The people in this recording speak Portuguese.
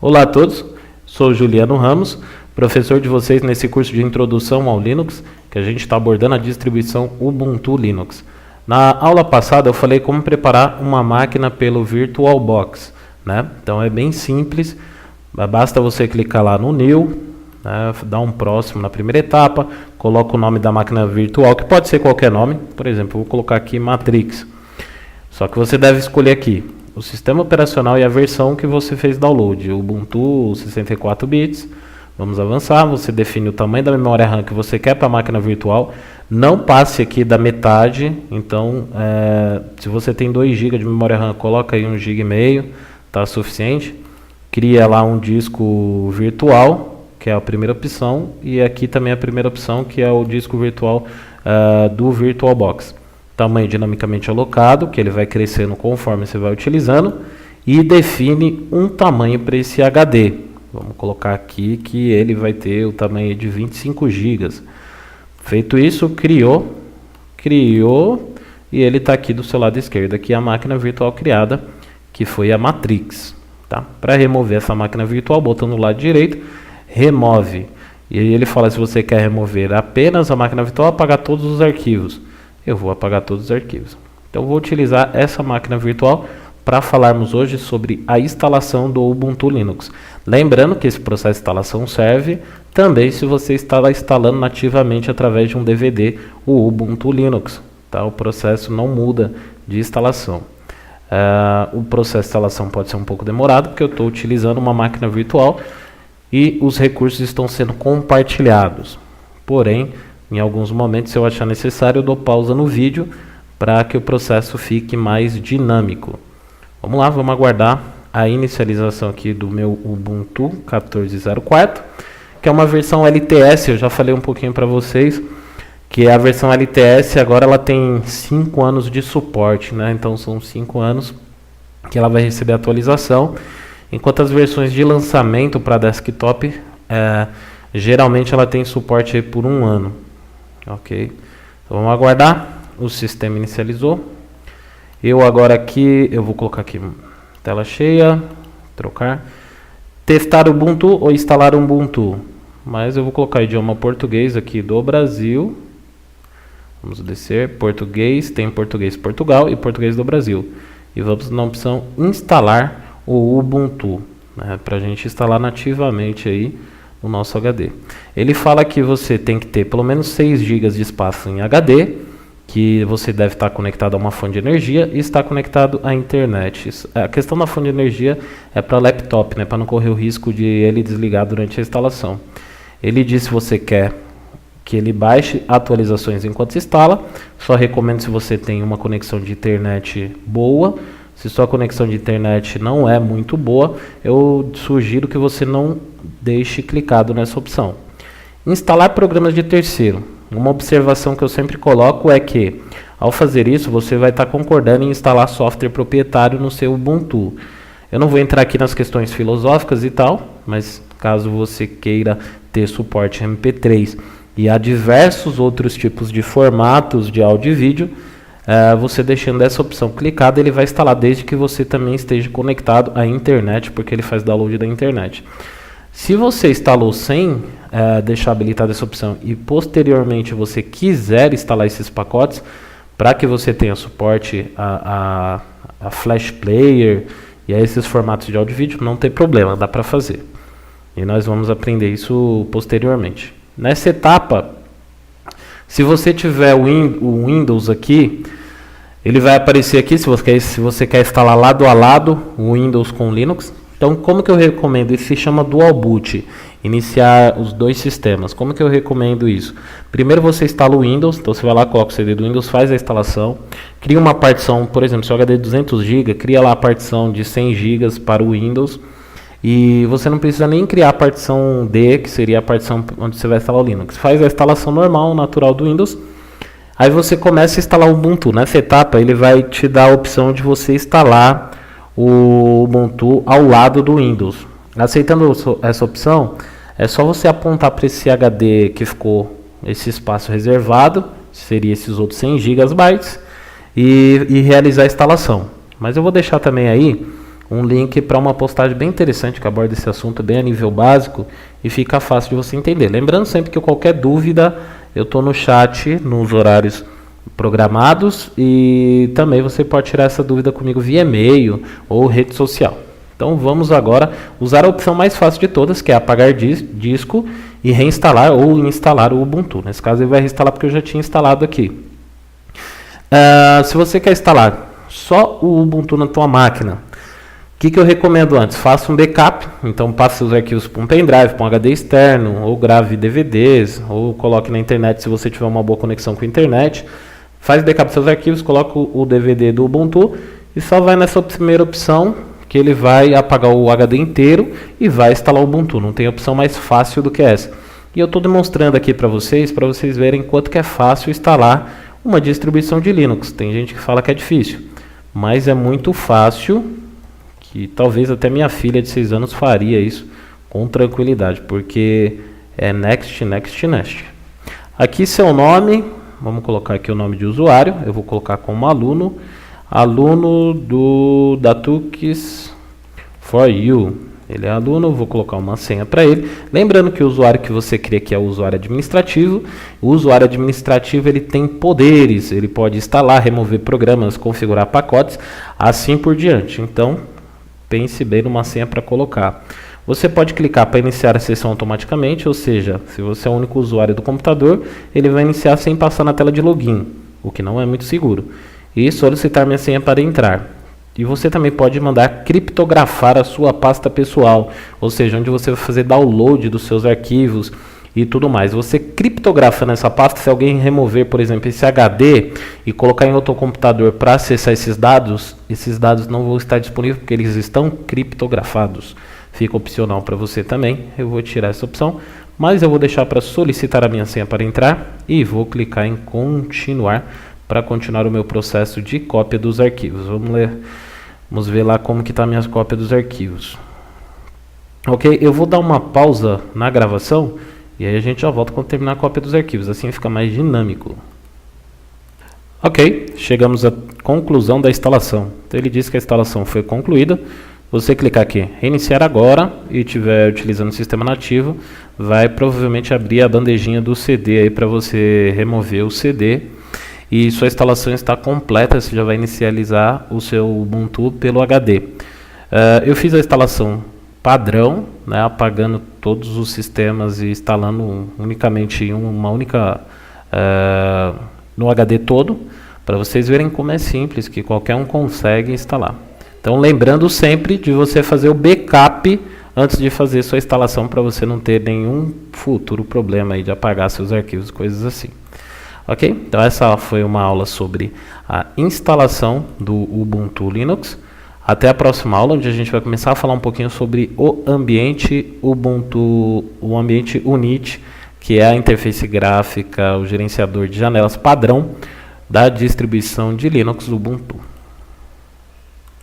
Olá a todos, sou Juliano Ramos, professor de vocês nesse curso de Introdução ao Linux, que a gente está abordando a distribuição Ubuntu Linux. Na aula passada eu falei como preparar uma máquina pelo VirtualBox, né? Então é bem simples, basta você clicar lá no New, né, dar um próximo na primeira etapa, coloca o nome da máquina virtual, que pode ser qualquer nome, por exemplo, eu vou colocar aqui Matrix. Só que você deve escolher aqui o sistema operacional e a versão que você fez download, Ubuntu 64 bits. Vamos avançar, você define o tamanho da memória RAM que você quer para a máquina virtual. Não passe aqui da metade, então se você tem 2 GB de memória RAM, coloca aí 1,5 GB, tá suficiente. Cria lá um disco virtual, que é a primeira opção, e aqui também a primeira opção, que é o disco virtual do VirtualBox. Tamanho dinamicamente alocado, que ele vai crescendo conforme você vai utilizando, e define um tamanho para esse HD. Vamos colocar aqui que ele vai ter o tamanho de 25 GB. Feito isso, criou, e ele está aqui do seu lado esquerdo. Aqui é a máquina virtual criada, que foi a Matrix. Tá? Para remover essa máquina virtual, botando no lado direito, remove. E aí ele fala se você quer remover apenas a máquina virtual, apagar todos os arquivos. Eu vou apagar todos os arquivos. Então vou utilizar essa máquina virtual para falarmos hoje sobre a instalação do Ubuntu Linux. Lembrando que esse processo de instalação serve também se você está instalando nativamente através de um DVD o Ubuntu Linux. Tá? O processo não muda de instalação. O processo de instalação pode ser um pouco demorado porque eu estou utilizando uma máquina virtual e os recursos estão sendo compartilhados. Porém, em alguns momentos, se eu achar necessário, eu dou pausa no vídeo para que o processo fique mais dinâmico. Vamos lá, vamos aguardar a inicialização aqui do meu Ubuntu 14.04, que é uma versão LTS. Eu já falei um pouquinho para vocês que a versão LTS agora ela tem 5 anos de suporte, né? Então são 5 anos que ela vai receber atualização, enquanto as versões de lançamento para desktop geralmente ela tem suporte aí por 1 ano. Ok, então vamos aguardar. O sistema inicializou. Eu agora aqui, eu vou colocar aqui tela cheia, trocar, testar Ubuntu ou instalar Ubuntu, mas eu vou colocar idioma português aqui do Brasil. Vamos descer, português, tem português Portugal e português do Brasil. E vamos na opção instalar o Ubuntu, né, para a gente instalar nativamente aí o nosso HD. Ele fala que você tem que ter pelo menos 6 GB de espaço em HD, que você deve estar conectado a uma fonte de energia e estar conectado à internet. A questão da fonte de energia é para laptop, né, para não correr o risco de ele desligar durante a instalação. Ele diz se você quer que ele baixe atualizações enquanto se instala. Só recomendo se você tem uma conexão de internet boa. Se sua conexão de internet não é muito boa, eu sugiro que você não deixe clicado nessa opção. Instalar programas de terceiro. Uma observação que eu sempre coloco é que, ao fazer isso, você vai estar concordando em instalar software proprietário no seu Ubuntu. Eu não vou entrar aqui nas questões filosóficas e tal, mas caso você queira ter suporte MP3 e há diversos outros tipos de formatos de áudio e vídeo, você deixando essa opção clicada, ele vai instalar desde que você também esteja conectado à internet, porque ele faz download da internet. Se você instalou sem deixar habilitada essa opção e posteriormente você quiser instalar esses pacotes, para que você tenha suporte a Flash Player e a esses formatos de áudio e vídeo, não tem problema, dá para fazer. E nós vamos aprender isso posteriormente. Nessa etapa, se você tiver o Windows aqui, ele vai aparecer aqui se você quer instalar lado a lado o Windows com Linux. Então, como que eu recomendo? Isso se chama Dual Boot, iniciar os 2 sistemas. Como que eu recomendo isso? Primeiro você instala o Windows, então você vai lá, coloca o CD do Windows, faz a instalação, cria uma partição, por exemplo, se o HD é 200 GB, cria lá a partição de 100 GB para o Windows. E você não precisa nem criar a partição D, que seria a partição onde você vai instalar o Linux. Faz a instalação normal, natural do Windows. Aí você começa a instalar o Ubuntu. Nessa etapa ele vai te dar a opção de você instalar o Ubuntu ao lado do Windows. Aceitando essa opção, é só você apontar para esse HD que ficou esse espaço reservado, seria esses outros 100 GB, e realizar a instalação. Mas eu vou deixar também aí um link para uma postagem bem interessante que aborda esse assunto bem a nível básico e fica fácil de você entender. Lembrando sempre que qualquer dúvida, eu estou no chat, nos horários programados, e também você pode tirar essa dúvida comigo via e-mail ou rede social. Então vamos agora usar a opção mais fácil de todas, que é apagar disco e reinstalar ou instalar o Ubuntu. Nesse caso ele vai reinstalar porque eu já tinha instalado aqui. Se você quer instalar só o Ubuntu na tua máquina, o que eu recomendo antes? Faça um backup, então passe seus arquivos para um pendrive, para um HD externo, ou grave DVDs, ou coloque na internet se você tiver uma boa conexão com a internet. Faz backup dos seus arquivos, coloca o DVD do Ubuntu e só vai nessa primeira opção que ele vai apagar o HD inteiro e vai instalar o Ubuntu. Não tem opção mais fácil do que essa. E eu estou demonstrando aqui para vocês verem quanto que é fácil instalar uma distribuição de Linux. Tem gente que fala que é difícil, mas é muito fácil, que talvez até minha filha de 6 anos faria isso com tranquilidade, porque é next. Aqui seu nome, vamos colocar aqui o nome de usuário, eu vou colocar como aluno da Tux for You. Ele é aluno, eu vou colocar uma senha para ele. Lembrando que o usuário que você cria aqui é o usuário administrativo. O usuário administrativo ele tem poderes, ele pode instalar, remover programas, configurar pacotes, assim por diante. Então, pense bem numa senha para colocar. Você pode clicar para iniciar a sessão automaticamente, ou seja, se você é o único usuário do computador, ele vai iniciar sem passar na tela de login, o que não é muito seguro. E solicitar minha senha para entrar. E você também pode mandar criptografar a sua pasta pessoal, ou seja, onde você vai fazer download dos seus arquivos e tudo mais. Você criptografa nessa pasta, se alguém remover, por exemplo, esse HD e colocar em outro computador para acessar esses dados não vão estar disponíveis porque eles estão criptografados. Fica opcional para você também, eu vou tirar essa opção, mas eu vou deixar para solicitar a minha senha para entrar e vou clicar em continuar para continuar o meu processo de cópia dos arquivos. Vamos ver lá como que está a minha cópia dos arquivos. Ok, eu vou dar uma pausa na gravação e aí a gente já volta quando terminar a cópia dos arquivos, assim fica mais dinâmico. Ok, chegamos à conclusão da instalação. Então ele diz que a instalação foi concluída. Você clicar aqui, reiniciar agora, e estiver utilizando o sistema nativo, vai provavelmente abrir a bandejinha do CD aí para você remover o CD. E sua instalação está completa, você já vai inicializar o seu Ubuntu pelo HD. Eu fiz a instalação padrão, né, apagando todos os sistemas e instalando unicamente no HD todo, para vocês verem como é simples, que qualquer um consegue instalar. Então lembrando sempre de você fazer o backup antes de fazer sua instalação, para você não ter nenhum futuro problema aí de apagar seus arquivos, coisas assim. Ok? Então essa foi uma aula sobre a instalação do Ubuntu Linux. Até a próxima aula, onde a gente vai começar a falar um pouquinho sobre o ambiente Ubuntu, o ambiente Unity, que é a interface gráfica, o gerenciador de janelas padrão da distribuição de Linux Ubuntu.